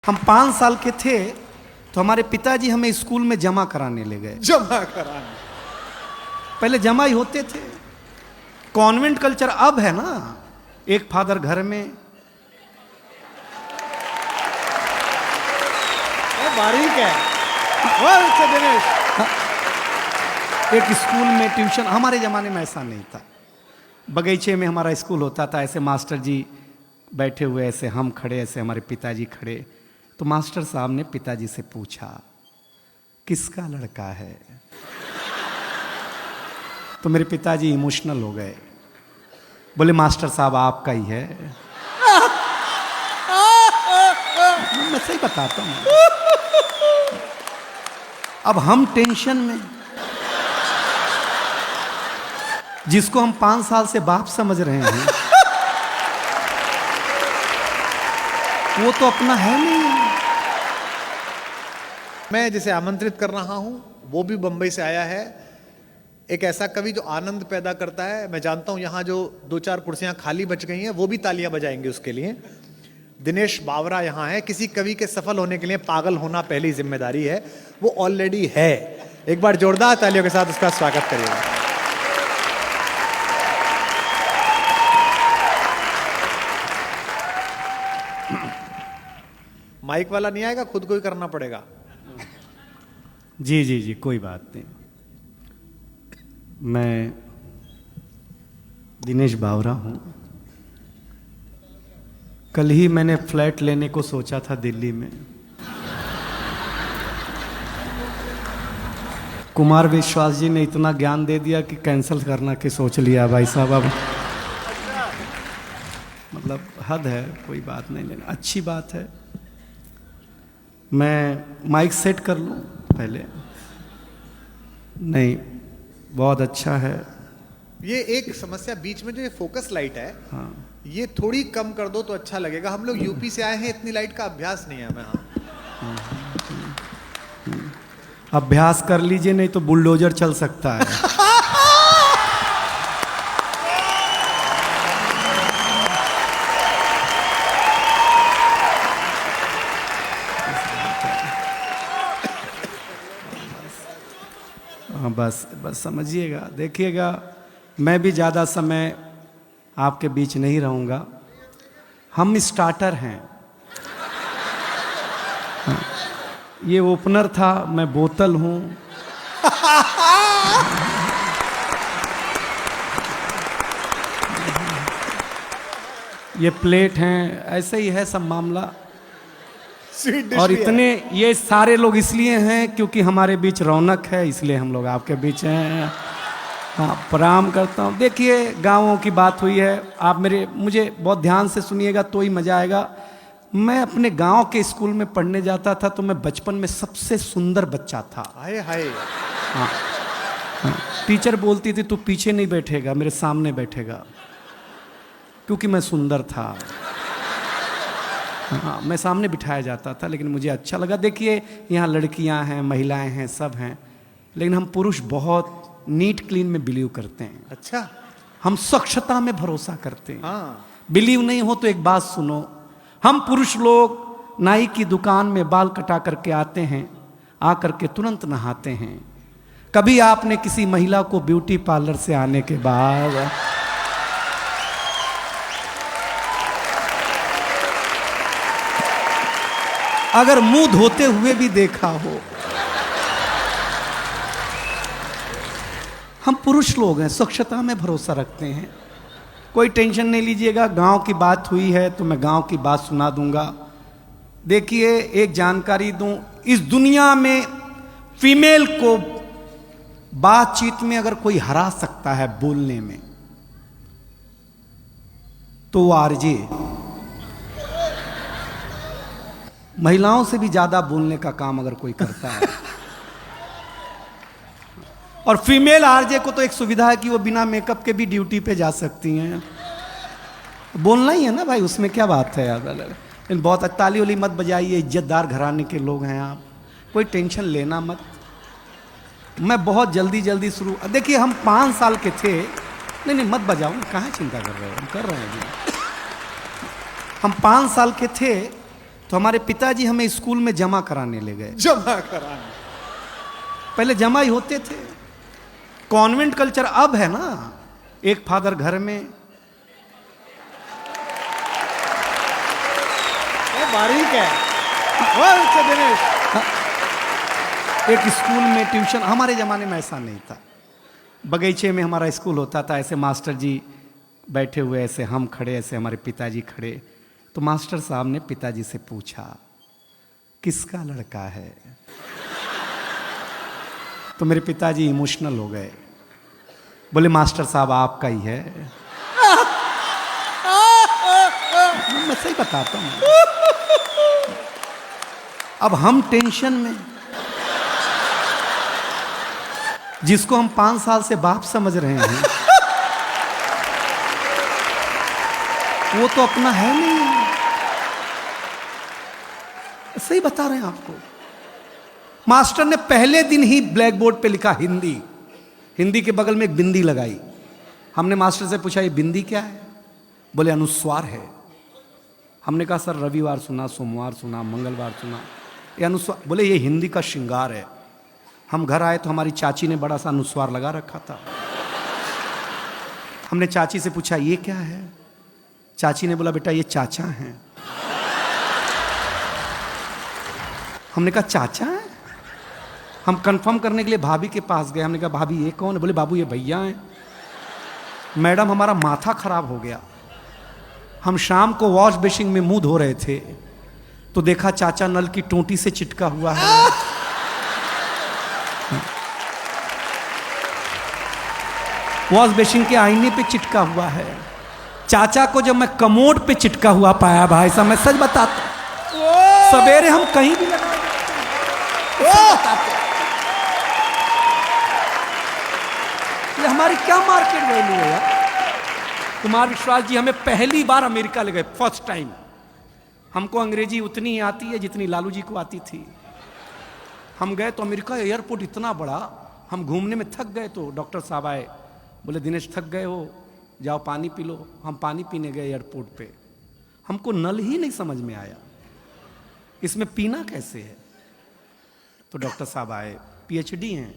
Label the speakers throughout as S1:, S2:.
S1: हम 5 साल के थे तो हमारे पिताजी हमें स्कूल में जमा कराने ले गए।
S2: जमा कराने?
S1: पहले जमा ही होते थे, कॉन्वेंट कल्चर अब है ना, एक फादर घर में।
S2: बारीक है दिनेश।
S1: एक स्कूल में ट्यूशन, हमारे ज़माने में ऐसा नहीं था। बगीचे में हमारा स्कूल होता था, ऐसे मास्टर जी बैठे हुए, ऐसे हम खड़े, ऐसे हमारे पिताजी खड़े। तो मास्टर साहब ने पिताजी से पूछा किसका लड़का है, तो मेरे पिताजी इमोशनल हो गए, बोले मास्टर साहब आपका ही है। मैं सही बताता हूँ। अब हम टेंशन में, जिसको हम 5 साल से बाप समझ रहे हैं वो तो अपना है नहीं।
S2: मैं जिसे आमंत्रित कर रहा हूं वो भी बंबई से आया है, एक ऐसा कवि जो आनंद पैदा करता है। मैं जानता हूं यहां जो 2-4 कुर्सियां खाली बच गई हैं वो भी तालियां बजाएंगे उसके लिए। दिनेश बावरा यहां है। किसी कवि के सफल होने के लिए पागल होना पहली जिम्मेदारी है, वो ऑलरेडी है। एक बार जोरदार तालियों के साथ उसका स्वागत करिएगा। माइक वाला नहीं आएगा, खुद को ही करना पड़ेगा।
S1: जी जी जी, कोई बात नहीं। मैं दिनेश बावरा हूँ। कल ही मैंने फ्लैट लेने को सोचा था दिल्ली में। कुमार विश्वास जी ने इतना ज्ञान दे दिया कि कैंसिल करना के सोच लिया भाई साहब। अब मतलब हद है, कोई बात नहीं लेना, अच्छी बात है। मैं माइक सेट कर लूँ पहले? नहीं, बहुत अच्छा है।
S2: ये एक समस्या बीच में जो ये फोकस लाइट है,
S1: हाँ,
S2: ये थोड़ी कम कर दो तो अच्छा लगेगा। हम लोग यूपी से आए हैं, इतनी लाइट का अभ्यास नहीं है हमें।
S1: अभ्यास कर लीजिए, नहीं तो बुलडोजर चल सकता है। हाँ, बस बस समझिएगा, देखिएगा मैं भी ज़्यादा समय आपके बीच नहीं रहूँगा। हम स्टार्टर हैं। हाँ, ये ओपनर था, मैं बोतल हूँ। ये प्लेट हैं, ऐसे ही है सब मामला। और इतने ये सारे लोग इसलिए हैं क्योंकि हमारे बीच रौनक है, इसलिए हम लोग आपके बीच हैं। हाँ, प्रणाम करता हूँ। देखिए, गाँवों की बात हुई है, आप मुझे बहुत ध्यान से सुनिएगा तो ही मज़ा आएगा। मैं अपने गांव के स्कूल में पढ़ने जाता था तो मैं बचपन में सबसे सुंदर बच्चा था।
S2: हाय हाय।
S1: हाँ, हाँ, टीचर बोलती थी तू पीछे नहीं बैठेगा, मेरे सामने बैठेगा, क्योंकि मैं सुंदर था। हाँ, मैं सामने बिठाया जाता था, लेकिन मुझे अच्छा लगा। देखिए, यहाँ लड़कियाँ हैं, महिलाएं हैं, सब हैं, लेकिन हम पुरुष बहुत नीट क्लीन में बिलीव करते हैं।
S2: अच्छा,
S1: हम स्वच्छता में भरोसा करते हैं।
S2: हाँ।
S1: बिलीव नहीं हो तो एक बात सुनो, हम पुरुष लोग नाई की दुकान में बाल कटा करके आते हैं, आकर के तुरंत नहाते हैं। कभी आपने किसी महिला को ब्यूटी पार्लर से आने के बाद अगर मुंह धोते हुए भी देखा हो? हम पुरुष लोग हैं, स्वच्छता में भरोसा रखते हैं। कोई टेंशन नहीं लीजिएगा, गांव की बात हुई है तो मैं गांव की बात सुना दूंगा। देखिए, एक जानकारी दूं, इस दुनिया में फीमेल को बातचीत में अगर कोई हरा सकता है बोलने में, तो वो आरजे। महिलाओं से भी ज्यादा बोलने का काम अगर कोई करता है। और फीमेल आरजे को तो एक सुविधा है कि वो बिना मेकअप के भी ड्यूटी पे जा सकती हैं। बोलना ही है ना भाई, उसमें क्या बात है यार। लेकिन बहुत ताली वाली मत बजाइए, इज्जतदार घराने के लोग हैं आप, कोई टेंशन लेना मत। मैं बहुत जल्दी शुरू, देखिए हम 5 साल के थे। नहीं मत बजाओ, कहाँ चिंता कर रहे हो, हम कर रहे हैं। हम 5 साल के थे तो हमारे पिताजी हमें स्कूल में जमा कराने ले गए।
S2: जमा कराने,
S1: पहले जमा ही होते थे, कॉन्वेंट कल्चर अब है ना, एक फादर घर में।
S2: बारीक है वो दिनेश।
S1: एक स्कूल में ट्यूशन, हमारे जमाने में ऐसा नहीं था। बगीचे में हमारा स्कूल होता था, ऐसे मास्टर जी बैठे हुए, ऐसे हम खड़े, ऐसे हमारे पिताजी खड़े। तो मास्टर साहब ने पिताजी से पूछा किसका लड़का है? तो मेरे पिताजी इमोशनल हो गए, बोले मास्टर साहब आपका ही है। मैं सही बताता हूं, अब हम टेंशन में, जिसको हम 5 साल से बाप समझ रहे हैं वो तो अपना है नहीं। सही बता रहे हैं आपको। मास्टर ने पहले दिन ही ब्लैक बोर्ड पे लिखा हिंदी, हिंदी के बगल में एक बिंदी लगाई। हमने मास्टर से पूछा ये बिंदी क्या है? बोले अनुस्वार है। हमने कहा सर रविवार सुना, सोमवार सुना, मंगलवार सुना, ये अनुस्वार? बोले ये हिंदी का श्रृंगार है। हम घर आए तो हमारी चाची ने बड़ा सा अनुस्वार लगा रखा था। हमने चाची से पूछा ये क्या है? चाची ने बोला बेटा ये चाचा हैं। हमने कहा चाचा है? हम कंफर्म करने के लिए भाभी के पास गए। हमने कहा भाभी ये कौन है? बोले बाबू ये भैया हैं। मैडम हमारा माथा खराब हो गया। हम शाम को वॉश बेसिन में मुंह धो रहे थे तो देखा चाचा नल की टोंटी से चिटका हुआ है। वॉश बेसिन के आईने पे चिटका हुआ है। चाचा को जब मैं कमोड पे चिटका हुआ पाया भाई साहब, मैं सच बताता, सवेरे हम कहीं भी लगा ये हमारी क्या मार्केट वैल्यू है यार। कुमार विश्वास जी हमें पहली बार अमेरिका ले गए, फर्स्ट टाइम। हमको अंग्रेजी उतनी ही आती है जितनी लालू जी को आती थी। हम गए तो अमेरिका एयरपोर्ट इतना बड़ा, हम घूमने में थक गए तो डॉक्टर साहब आए, बोले दिनेश थक गए हो, जाओ पानी पी लो। हम पानी पीने गए एयरपोर्ट पे, हमको नल ही नहीं समझ में आया, इसमें पीना कैसे है। तो डॉक्टर साहब आए, पीएचडी हैं,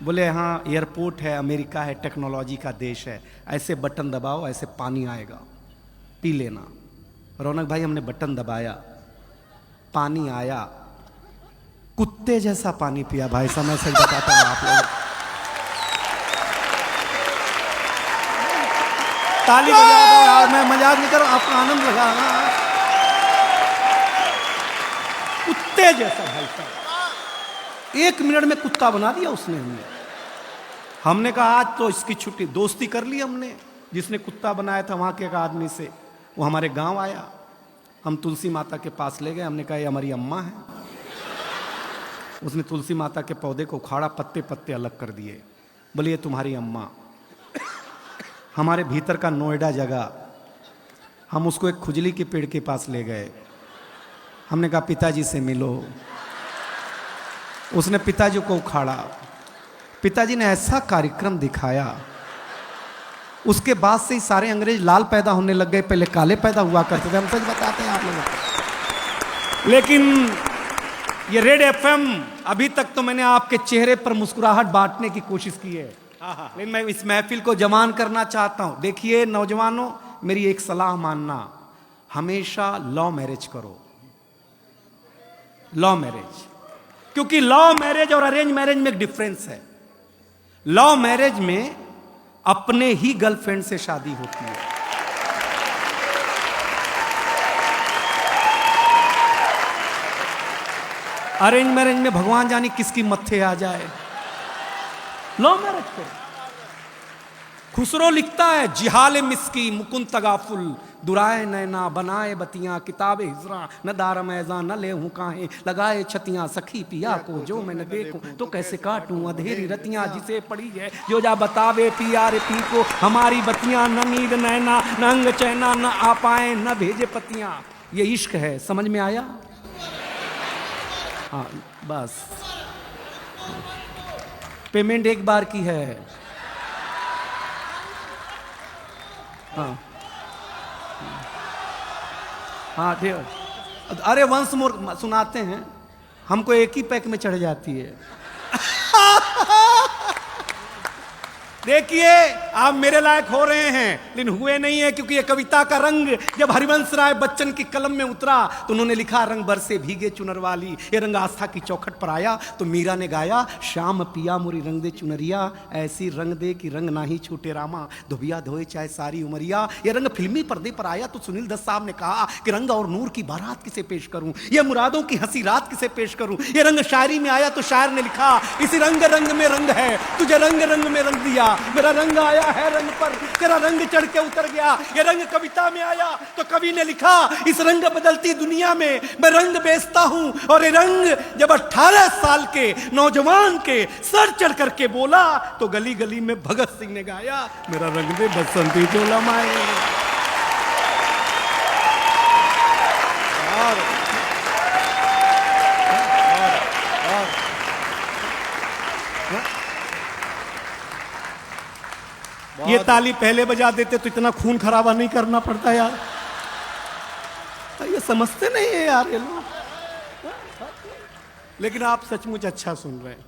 S1: बोले हाँ एयरपोर्ट है, अमेरिका है, टेक्नोलॉजी का देश है, ऐसे बटन दबाओ ऐसे पानी आएगा, पी लेना। रौनक भाई हमने बटन दबाया, पानी आया, कुत्ते जैसा पानी पिया भाई साहब, मैं सही बताता हूँ आप लोग। ताली बजा दो यार, मैं मजाक नहीं कर रहा, आपका आनंद लगा। कुत्ते जैसा भाई साहब, 1 मिनट में कुत्ता बना दिया उसने। हमने कहा आज तो इसकी छुट्टी, दोस्ती कर ली हमने। जिसने कुत्ता बनाया था वहां के एक आदमी से, वो हमारे गांव आया, हम तुलसी माता के पास ले गए। हमने कहा ये हमारी अम्मा है। उसने तुलसी माता के पौधे को उखाड़ा, पत्ते पत्ते अलग कर दिए, बोले ये तुम्हारी अम्मा। हमारे भीतर का नोएडा जगह, हम उसको एक खुजली के पेड़ के पास ले गए। हमने कहा पिताजी से मिलो। उसने पिताजी को उखाड़ा, पिताजी ने ऐसा कार्यक्रम दिखाया, उसके बाद से ही सारे अंग्रेज लाल पैदा होने लग गए, पहले काले पैदा हुआ करते थे। हम सच बताते हैं आप लोगों को। लेकिन ये रेड एफएम, अभी तक तो मैंने आपके चेहरे पर मुस्कुराहट बांटने की कोशिश की है, लेकिन मैं इस महफिल को जवान करना चाहता हूं। देखिए नौजवानों, मेरी एक सलाह मानना, हमेशा लव मैरिज करो, लव मैरिज। क्योंकि लव मैरिज और अरेंज मैरिज में एक डिफरेंस है। लव मैरिज में अपने ही गर्लफ्रेंड से शादी होती है, अरेंज मैरिज में भगवान जाने किसकी मत्थे आ जाए। लव मैरिज करो। खुसरो लिखता है जिहाल मिस्की मुकुंद तगाफुल, दुराए नैना बनाए बतियां, किताबे हिजरा न दार मैजा न ले हूं काहे, लगाए छतियां सखी पिया को जो मैं न देखूं तो कैसे काटूं अधेरी रतियां, जिसे पड़ी है जो जा बतावे पिया रे पी को, हमारी बतियां न नींद नैना न अंग चैना, न आ पाए न भेजे पतियां। ये इश्क है, समझ में आया? हाँ बस, पेमेंट एक बार की है। हाँ हाँ ठीक। अरे वंस मोर सुनाते हैं, हमको एक ही पैक में चढ़ जाती है। देखिए आप मेरे लायक हो रहे हैं, लेकिन हुए नहीं है, क्योंकि ये कविता का रंग जब हरिवंश राय बच्चन की कलम में उतरा तो उन्होंने लिखा, रंग बरसे भीगे चुनर वाली। ये रंग आस्था की चौखट पर आया तो मीरा ने गाया, श्याम पिया मोरी रंग दे चुनरिया, ऐसी रंग दे कि रंग ना ही छूटे रामा, धोबिया धोए चाहे सारी उमरिया। ये रंग फिल्मी पर्दे पर आया तो सुनील दत्त साहब ने कहा कि रंग और नूर की बारात किसे पेश करूं, ये मुरादों की हंसी रात किसे पेश करूं। ये रंग शायरी में आया तो शायर ने लिखा, इसी रंग रंग में रंग है, तुझे रंग रंग में रंग दिया, मेरा रंग आया है रंग पर, तेरा रंग चढ़ के उतर गया। ये रंग कविता में आया तो कवि ने लिखा, इस रंग बदलती दुनिया में मैं रंग बेचता हूं। और ये रंग जब 18 साल के नौजवान के सर चढ़ करके बोला तो गली गली में भगत सिंह ने गाया, मेरा रंग दे बसंती चोला माए। ये ताली पहले बजा देते तो इतना खून खराबा नहीं करना पड़ता यार। ये समझते नहीं है यार ये लोग। लेकिन आप सचमुच अच्छा सुन रहे हैं,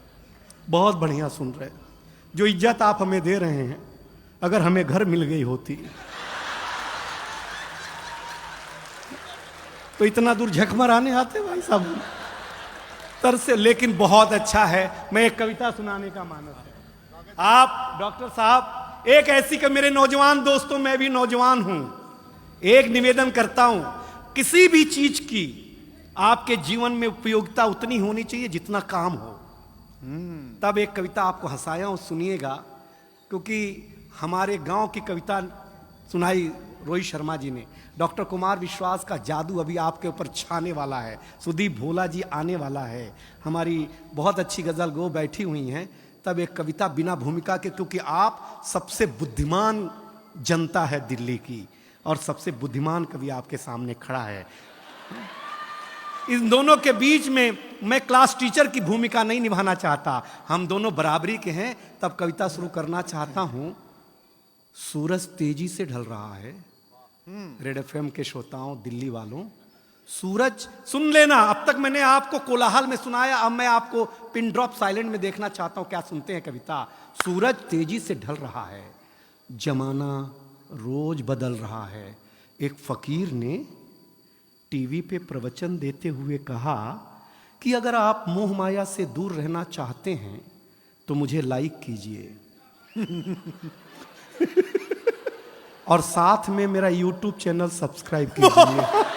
S1: बहुत बढ़िया सुन रहे हैं। जो इज्जत आप हमें दे रहे हैं, अगर हमें घर मिल गई होती तो इतना दूर झक मराने आते भाई साहब तर से। लेकिन बहुत अच्छा है, मैं एक कविता सुनाने का मानस है। आप डॉक्टर साहब एक ऐसी कि मेरे नौजवान दोस्तों, मैं भी नौजवान हूं, एक निवेदन करता हूं, किसी भी चीज की आपके जीवन में उपयोगिता उतनी होनी चाहिए जितना काम हो। तब एक कविता आपको हंसाया हूं, सुनिएगा, क्योंकि हमारे गांव की कविता सुनाई रोहित शर्मा जी ने। डॉक्टर कुमार विश्वास का जादू अभी आपके ऊपर छाने वाला है, सुदीप भोला जी आने वाला है, हमारी बहुत अच्छी गजल गो बैठी हुई हैं। तब एक कविता बिना भूमिका के, क्योंकि आप सबसे बुद्धिमान जनता है दिल्ली की और सबसे बुद्धिमान कवि आपके सामने खड़ा है। इन दोनों के बीच में मैं क्लास टीचर की भूमिका नहीं निभाना चाहता, हम दोनों बराबरी के हैं। तब कविता शुरू करना चाहता हूं। सूरज तेजी से ढल रहा है, रेड एफएम के श्रोताओं, दिल्ली वालों, सूरज सुन लेना। अब तक मैंने आपको कोलाहल में सुनाया, अब मैं आपको पिन ड्रॉप साइलेंट में देखना चाहता हूं, क्या सुनते हैं कविता। सूरज तेजी से ढल रहा है, जमाना रोज बदल रहा है। एक फकीर ने टीवी पे प्रवचन देते हुए कहा कि अगर आप मोह माया से दूर रहना चाहते हैं तो मुझे लाइक कीजिए और साथ में मेरा यूट्यूब चैनल सब्सक्राइब कीजिए।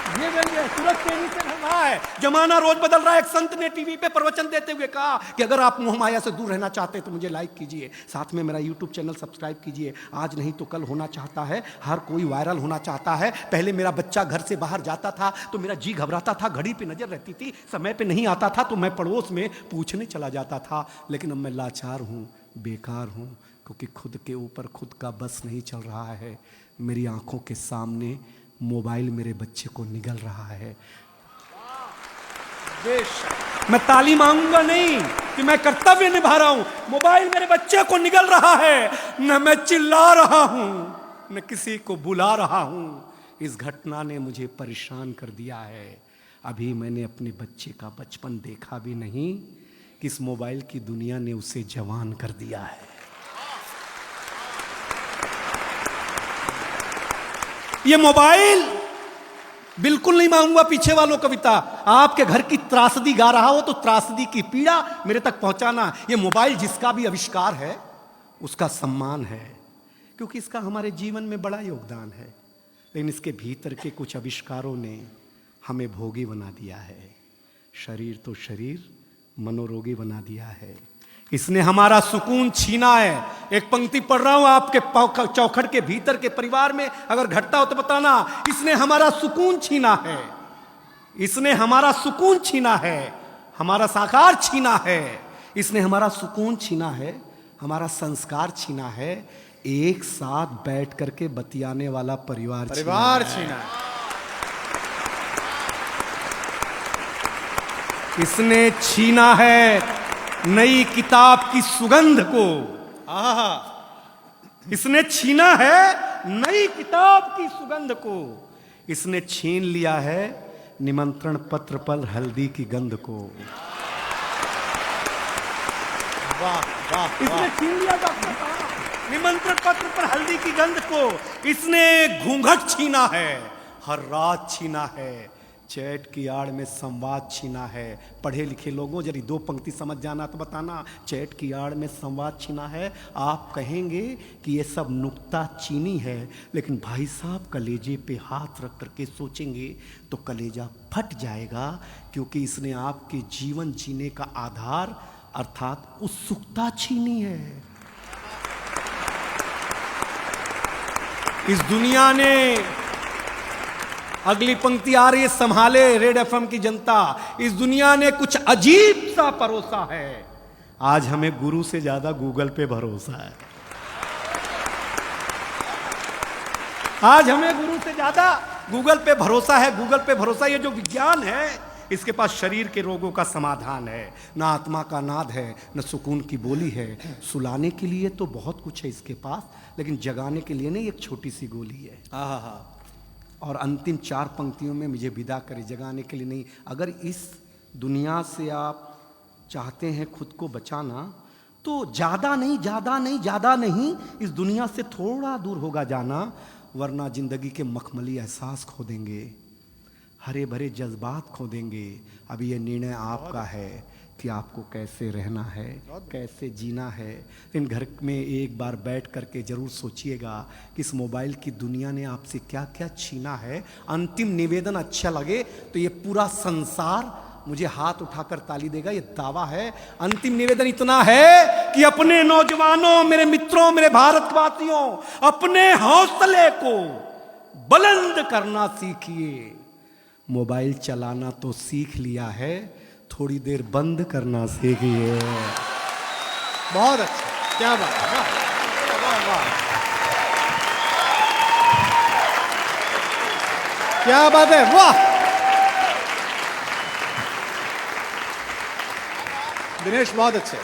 S1: सूरज तेजी से ढल रहा है, जमाना रोज बदल रहा है। एक संत ने टीवी पे प्रवचन देते हुए कहा कि अगर आप मोह माया से दूर रहना चाहते हैं तो मुझे लाइक कीजिए, साथ में मेरा यूट्यूब चैनल सब्सक्राइब कीजिए। आज नहीं तो कल होना चाहता है, हर कोई वायरल होना चाहता है। पहले मेरा बच्चा घर से बाहर जाता था तो मेरा जी घबराता था, घड़ी पे नजर रहती थी, समय पे नहीं आता था तो मैं पड़ोस में पूछने चला जाता था। लेकिन अब मैं लाचार हूँ, बेकार हूँ, क्योंकि खुद के ऊपर खुद का बस नहीं चल रहा है। मेरी आंखों के सामने मोबाइल मेरे बच्चे को निगल रहा है। मैं ताली मांगूंगा नहीं कि मैं कर्तव्य निभा रहा हूं, मोबाइल मेरे बच्चे को निगल रहा है। न मैं चिल्ला रहा हूं, न किसी को बुला रहा हूं। इस घटना ने मुझे परेशान कर दिया है। अभी मैंने अपने बच्चे का बचपन देखा भी नहीं कि इस मोबाइल की दुनिया ने उसे जवान कर दिया है। ये मोबाइल बिल्कुल नहीं मांगूंगा पीछे वालों कविता, आपके घर की त्रासदी गा रहा हो तो त्रासदी की पीड़ा मेरे तक पहुंचाना। ये मोबाइल जिसका भी आविष्कार है उसका सम्मान है, क्योंकि इसका हमारे जीवन में बड़ा योगदान है। लेकिन इसके भीतर के कुछ आविष्कारों ने हमें भोगी बना दिया है। शरीर तो शरीर, मनोरोगी बना दिया है। इसने हमारा सुकून छीना है। एक पंक्ति पढ़ रहा हूं आपके चौखट के भीतर के परिवार में, अगर घटता हो तो बताना। इसने हमारा सुकून छीना है, इसने हमारा सुकून छीना है, हमारा साकार छीना है। इसने हमारा सुकून छीना है, हमारा संस्कार छीना है। एक साथ बैठ करके बतियाने वाला परिवार छीना है। इसने छीना है नई किताब की सुगंध को। इसने छीना है नई किताब की सुगंध को, इसने छीन लिया है निमंत्रण पत्र पर हल्दी की गंध को।
S2: वाह वाह
S1: इसने छीन लिया डॉक्टर साहब निमंत्रण पत्र पर हल्दी की गंध को। इसने घूंघट छीना है, हर रात छीना है, चैट की आड़ में संवाद छीना है। पढ़े लिखे लोगों जरी दो पंक्ति समझ जाना तो बताना, चैट की आड़ में संवाद छीना है। आप कहेंगे कि ये सब नुक्ता चीनी है, लेकिन भाई साहब कलेजे पे हाथ रख करके सोचेंगे तो कलेजा फट जाएगा, क्योंकि इसने आपके जीवन जीने का आधार अर्थात उत्सुकता छीनी है। इस दुनिया ने, अगली पंक्ति आ रही है, संभाले रेड एफएम की जनता, इस दुनिया ने कुछ अजीब सा परोसा है। आज हमें गुरु से ज्यादा गूगल पे भरोसा है। आज हमें गुरु से ज्यादा गूगल पे भरोसा है। गूगल पे भरोसा, ये जो विज्ञान है इसके पास शरीर के रोगों का समाधान है, ना आत्मा का नाद है, न सुकून की बोली है। सुलाने के लिए तो बहुत कुछ है इसके पास, लेकिन जगाने के लिए नहीं, एक छोटी सी गोली है। और अंतिम 4 पंक्तियों में मुझे विदा करें, जगाने के लिए नहीं। अगर इस दुनिया से आप चाहते हैं खुद को बचाना, तो ज़्यादा नहीं, ज़्यादा नहीं, ज़्यादा नहीं, इस दुनिया से थोड़ा दूर होगा जाना, वरना जिंदगी के मखमली एहसास खो देंगे, हरे भरे जज्बात खो देंगे। अब ये निर्णय आपका है कि आपको कैसे रहना है, कैसे जीना है। इन घर में एक बार बैठ करके जरूर सोचिएगा कि इस मोबाइल की दुनिया ने आपसे क्या क्या छीना है। अंतिम निवेदन अच्छा लगे तो ये पूरा संसार मुझे हाथ उठाकर ताली देगा, ये दावा है। अंतिम निवेदन इतना है कि अपने नौजवानों, मेरे मित्रों, मेरे भारतवासियों, अपने हौसले को बुलंद करना सीखिए। मोबाइल चलाना तो सीख लिया है, थोड़ी देर बंद करना सीखिए।
S2: बहुत अच्छा, क्या बात है, वाह वाह वाह, क्या बात है, वाह। दिनेश बहुत अच्छे।